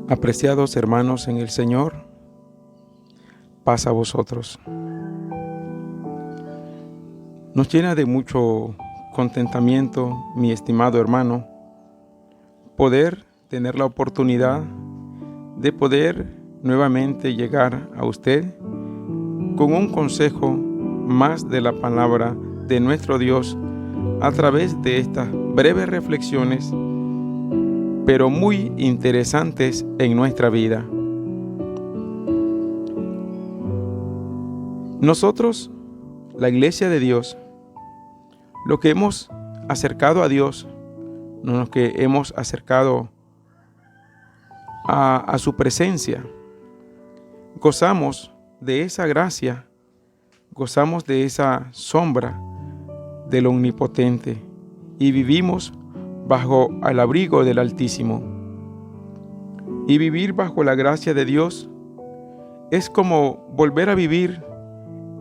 Apreciados hermanos en el Señor, paz a vosotros. Nos llena de mucho contentamiento, mi estimado hermano, poder tener la oportunidad de poder nuevamente llegar a usted con un consejo más de la palabra de nuestro Dios a través de estas breves reflexiones, pero muy interesantes en nuestra vida. Nosotros, la Iglesia de Dios, lo que hemos acercado a Dios, los que hemos acercado a su presencia, gozamos de esa gracia, gozamos de esa sombra del Omnipotente y vivimos bajo el abrigo del Altísimo. Y vivir bajo la gracia de Dios es como volver a vivir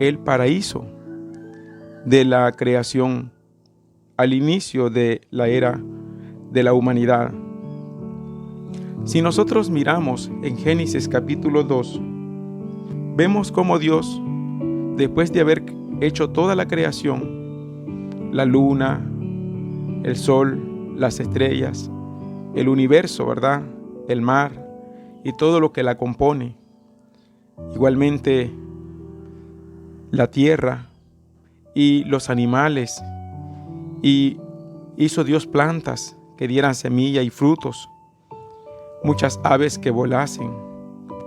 el paraíso de la creación al inicio de la era de la humanidad. Si nosotros miramos en Génesis capítulo 2, vemos cómo Dios, después de haber hecho toda la creación, la luna, el sol, las estrellas, el universo, ¿verdad? El mar y todo lo que la compone. Igualmente, la tierra y los animales. Y hizo Dios plantas que dieran semilla y frutos, muchas aves que volasen,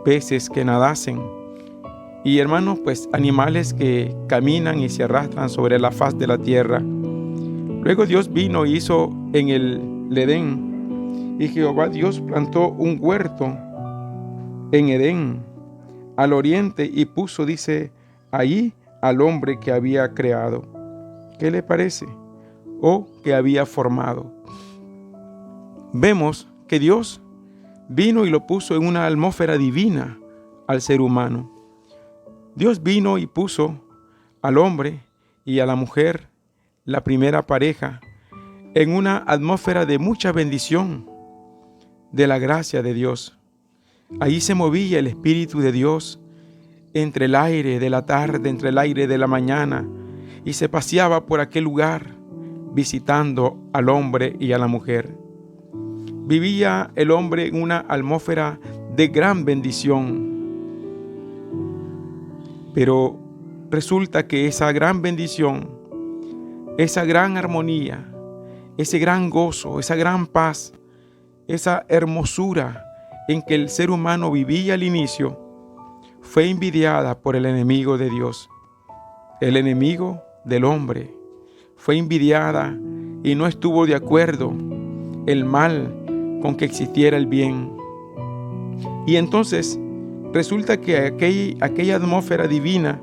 peces que nadasen, y hermanos, pues animales que caminan y se arrastran sobre la faz de la tierra. Luego Dios vino y hizo en el Edén, y Jehová Dios plantó un huerto en Edén, al oriente, y puso, dice, ahí al hombre que había creado. ¿Qué le parece? O que había formado. Vemos que Dios vino y lo puso en una atmósfera divina al ser humano. Dios vino y puso al hombre y a la mujer, la primera pareja, en una atmósfera de mucha bendición, de la gracia de Dios. Ahí se movía el Espíritu de Dios entre el aire de la tarde, entre el aire de la mañana, y se paseaba por aquel lugar visitando al hombre y a la mujer. Vivía el hombre en una atmósfera de gran bendición. Pero resulta que esa gran bendición, esa gran armonía, ese gran gozo, esa gran paz, esa hermosura en que el ser humano vivía al inicio, fue envidiada por el enemigo de Dios, el enemigo del hombre. Fue envidiada y no estuvo de acuerdo el mal con que existiera el bien. Y entonces resulta que aquella atmósfera divina,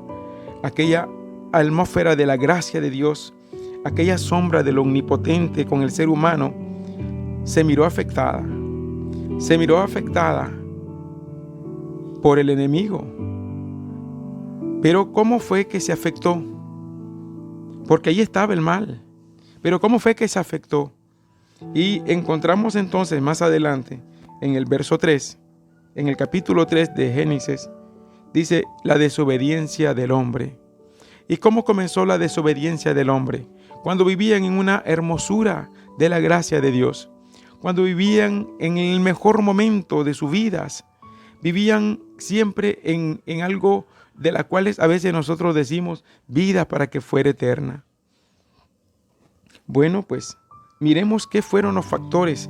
aquella atmósfera de la gracia de Dios, aquella sombra del Omnipotente con el ser humano, se miró afectada. Se miró afectada por el enemigo. Pero ¿cómo fue que se afectó? Porque ahí estaba el mal. Pero ¿cómo fue que se afectó? Y encontramos entonces más adelante, en el verso 3, en el capítulo 3 de Génesis, dice la desobediencia del hombre. ¿Y cómo comenzó la desobediencia del hombre? Cuando vivían en una hermosura de la gracia de Dios, cuando vivían en el mejor momento de sus vidas, vivían siempre en algo de las cuales a veces nosotros decimos vida para que fuera eterna. Bueno, pues miremos qué fueron los factores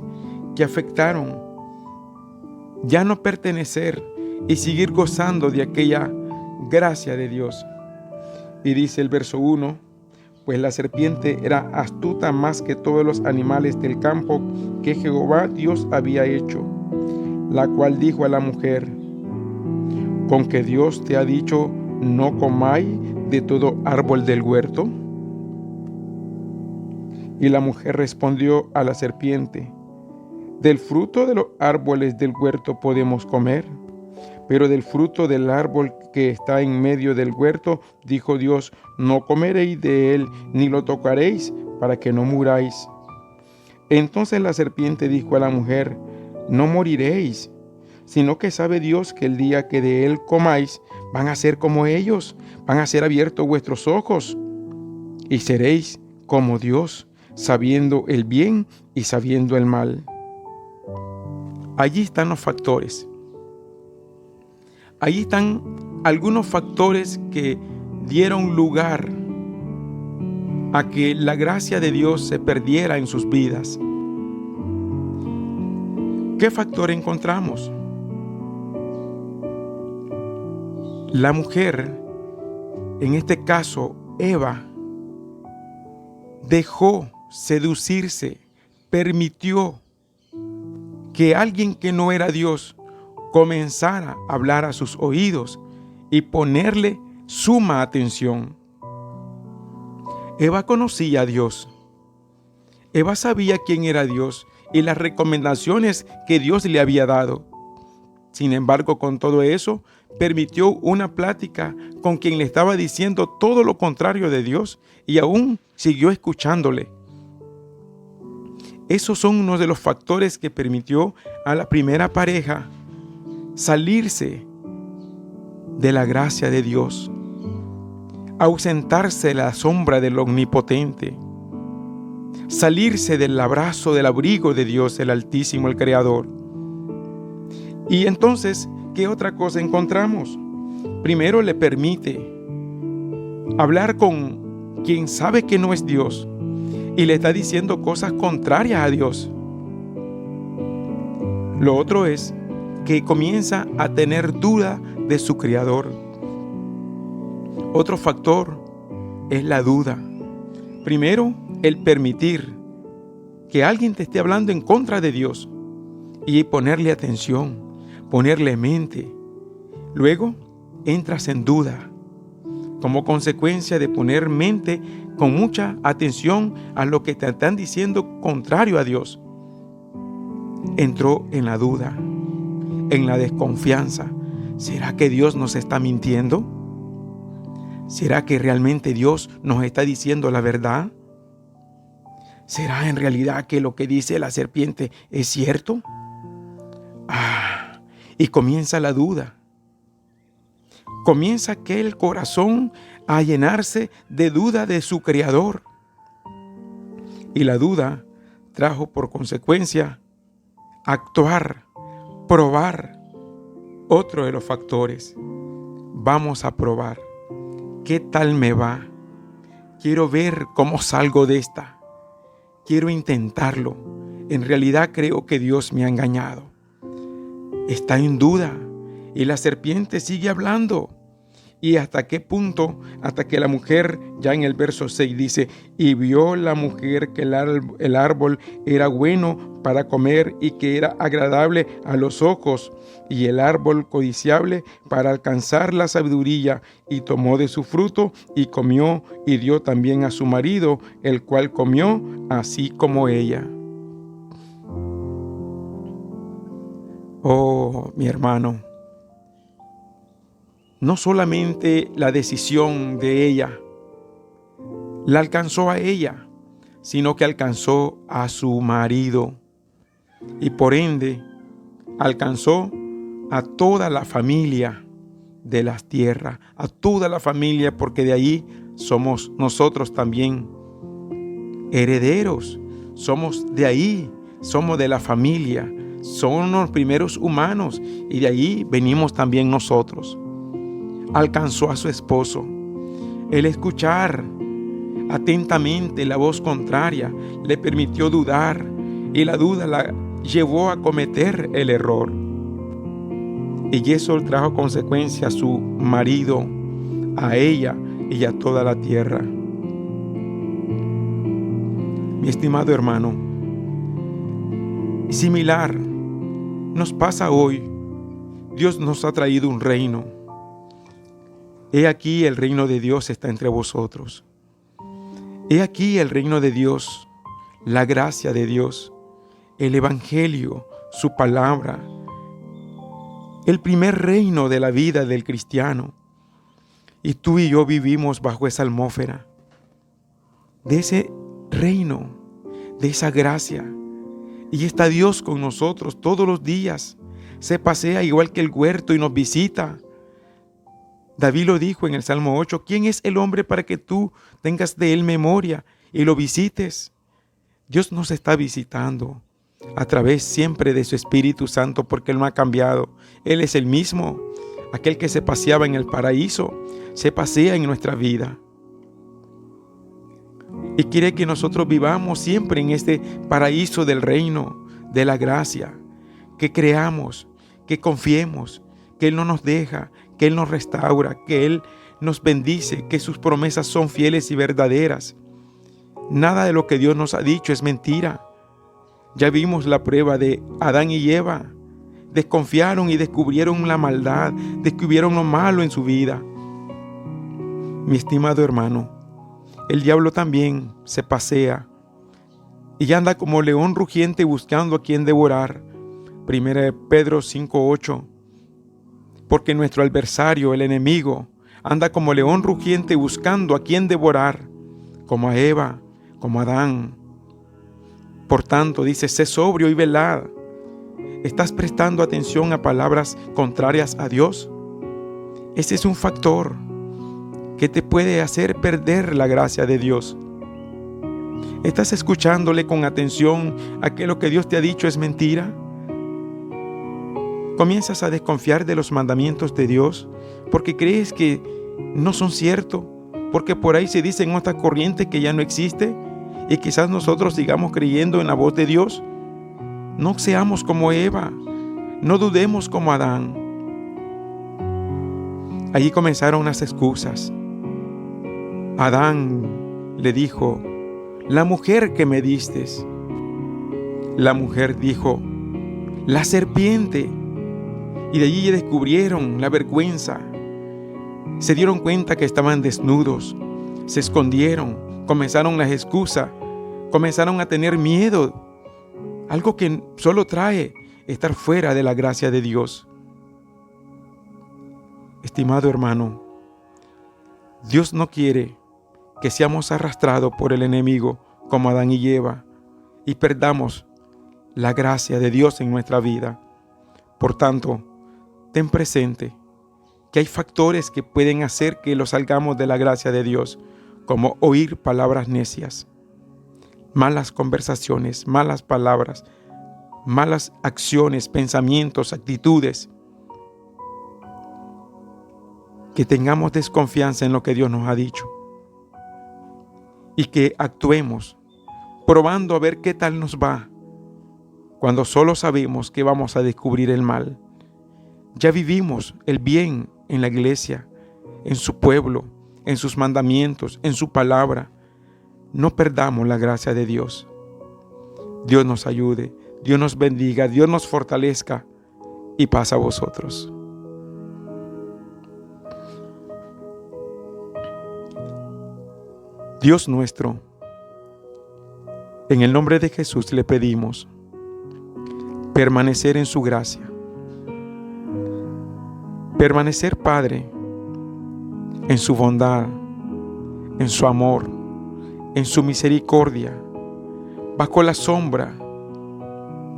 que afectaron ya no pertenecer y seguir gozando de aquella gracia de Dios. Y dice el verso 1, pues la serpiente era astuta más que todos los animales del campo que Jehová Dios había hecho, la cual dijo a la mujer, ¿con que Dios te ha dicho, no comáis de todo árbol del huerto? Y la mujer respondió a la serpiente, del fruto de los árboles del huerto podemos comer, Pero del fruto del árbol que está en medio del huerto, dijo Dios, no comeréis de él, ni lo tocaréis, para que no muráis. Entonces la serpiente dijo a la mujer, no moriréis, sino que sabe Dios que el día que de él comáis, van a ser como ellos, van a ser abiertos vuestros ojos, y seréis como Dios, sabiendo el bien y sabiendo el mal. Allí están los factores. Allí están algunos factores que dieron lugar a que la gracia de Dios se perdiera en sus vidas. ¿Qué factor encontramos? La mujer, en este caso Eva, dejó seducirse, permitió que alguien que no era Dios comenzara a hablar a sus oídos y ponerle suma atención. Eva conocía a Dios. Eva sabía quién era Dios y las recomendaciones que Dios le había dado. Sin embargo, con todo eso, permitió una plática con quien le estaba diciendo todo lo contrario de Dios y aún siguió escuchándole. Esos son unos de los factores que permitió a la primera pareja salirse de la gracia de Dios, ausentarse de la sombra del Omnipotente, salirse del abrazo, del abrigo de Dios, el Altísimo, el Creador. Y entonces, ¿qué otra cosa encontramos? Primero le permite hablar con quien sabe que no es Dios y le está diciendo cosas contrarias a Dios. Lo otro es que comienza a tener duda de su Creador. Otro factor es la duda. Primero, el permitir que alguien te esté hablando en contra de Dios y ponerle atención, ponerle mente. Luego, entras en duda como consecuencia de poner mente con mucha atención a lo que te están diciendo contrario a Dios. Entró en la duda, en la desconfianza. ¿Será que Dios nos está mintiendo? ¿Será que realmente Dios nos está diciendo la verdad? ¿Será en realidad que lo que dice la serpiente es cierto? Y comienza la duda. Comienza aquel corazón a llenarse de duda de su Creador. Y la duda trajo por consecuencia actuar, probar. Otro de los factores. Vamos a probar. ¿Qué tal me va? Quiero ver cómo salgo de esta. Quiero intentarlo. En realidad creo que Dios me ha engañado. Está en duda y la serpiente sigue hablando. ¿Y hasta qué punto? Hasta que la mujer, ya en el verso 6 dice, y vio la mujer que el árbol era bueno para comer y que era agradable a los ojos, y el árbol codiciable para alcanzar la sabiduría, y tomó de su fruto y comió, y dio también a su marido, el cual comió así como ella. Oh, mi hermano, no solamente la decisión de ella la alcanzó a ella, sino que alcanzó a su marido y por ende alcanzó a toda la familia de las tierras, a toda la familia, porque de ahí somos nosotros también herederos, somos de ahí, somos de la familia, son los primeros humanos y de ahí venimos también nosotros. Alcanzó a su esposo. El escuchar atentamente la voz contraria le permitió dudar y la duda la llevó a cometer el error. Y eso trajo consecuencia a su marido, a ella y a toda la tierra. Mi estimado hermano, similar nos pasa hoy. Dios nos ha traído un reino. He aquí el reino de Dios está entre vosotros. He aquí el reino de Dios, la gracia de Dios, el evangelio, su palabra, el primer reino de la vida del cristiano. Y tú y yo vivimos bajo esa atmósfera de ese reino, de esa gracia. Y está Dios con nosotros todos los días. Se pasea igual que el huerto y nos visita. David lo dijo en el Salmo 8, ¿quién es el hombre para que tú tengas de él memoria y lo visites? Dios nos está visitando a través siempre de su Espíritu Santo, porque Él no ha cambiado. Él es el mismo, aquel que se paseaba en el paraíso, se pasea en nuestra vida. Y quiere que nosotros vivamos siempre en este paraíso del reino, de la gracia, que creamos, que confiemos, que Él no nos deja, que Él nos restaura, que Él nos bendice, que sus promesas son fieles y verdaderas. Nada de lo que Dios nos ha dicho es mentira. Ya vimos la prueba de Adán y Eva. Desconfiaron y descubrieron la maldad, descubrieron lo malo en su vida. Mi estimado hermano, el diablo también se pasea y anda como león rugiente buscando a quien devorar. 1 Pedro 5:8. Porque nuestro adversario, el enemigo, anda como león rugiente buscando a quien devorar, como a Eva, como a Adán. Por tanto, dice, sé sobrio y velad. ¿Estás prestando atención a palabras contrarias a Dios? Ese es un factor que te puede hacer perder la gracia de Dios. ¿Estás escuchándole con atención a que lo que Dios te ha dicho es mentira? ¿Comienzas a desconfiar de los mandamientos de Dios porque crees que no son ciertos? Porque por ahí se dice en otra corriente que ya no existe y quizás nosotros sigamos creyendo en la voz de Dios. No seamos como Eva, no dudemos como Adán. Allí comenzaron las excusas. Adán le dijo, la mujer que me diste. La mujer dijo, la serpiente. Y de allí descubrieron la vergüenza. Se dieron cuenta que estaban desnudos. Se escondieron. Comenzaron las excusas. Comenzaron a tener miedo. Algo que solo trae estar fuera de la gracia de Dios. Estimado hermano, Dios no quiere que seamos arrastrados por el enemigo como Adán y Eva y perdamos la gracia de Dios en nuestra vida. Por tanto, ten presente que hay factores que pueden hacer que los salgamos de la gracia de Dios, como oír palabras necias, malas conversaciones, malas palabras, malas acciones, pensamientos, actitudes. Que tengamos desconfianza en lo que Dios nos ha dicho y que actuemos probando a ver qué tal nos va cuando solo sabemos que vamos a descubrir el mal. Ya vivimos el bien en la iglesia, en su pueblo, en sus mandamientos, en su palabra. No perdamos la gracia de Dios. Dios nos ayude, Dios nos bendiga, Dios nos fortalezca y paz a vosotros. Dios nuestro, en el nombre de Jesús le pedimos permanecer en su gracia. Permanecer, Padre, en su bondad, en su amor, en su misericordia, bajo la sombra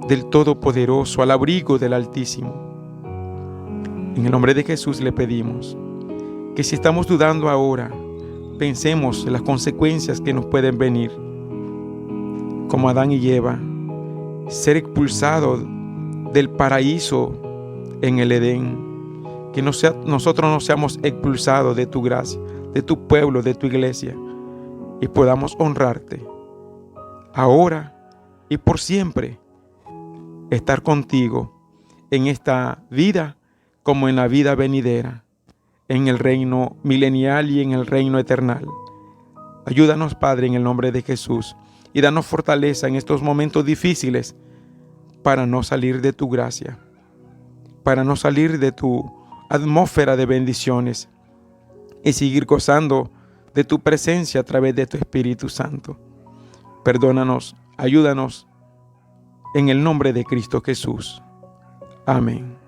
del Todopoderoso, al abrigo del Altísimo. En el nombre de Jesús le pedimos que si estamos dudando ahora, pensemos en las consecuencias que nos pueden venir. Como Adán y Eva, ser expulsados del paraíso en el Edén. Que nosotros no seamos expulsados de tu gracia, de tu pueblo, de tu iglesia, y podamos honrarte ahora y por siempre, estar contigo en esta vida como en la vida venidera, en el reino milenial y en el reino eternal. Ayúdanos, Padre, en el nombre de Jesús, y danos fortaleza en estos momentos difíciles para no salir de tu gracia, para no salir de tu atmósfera de bendiciones y seguir gozando de tu presencia a través de tu Espíritu Santo. Perdónanos, ayúdanos en el nombre de Cristo Jesús. Amén.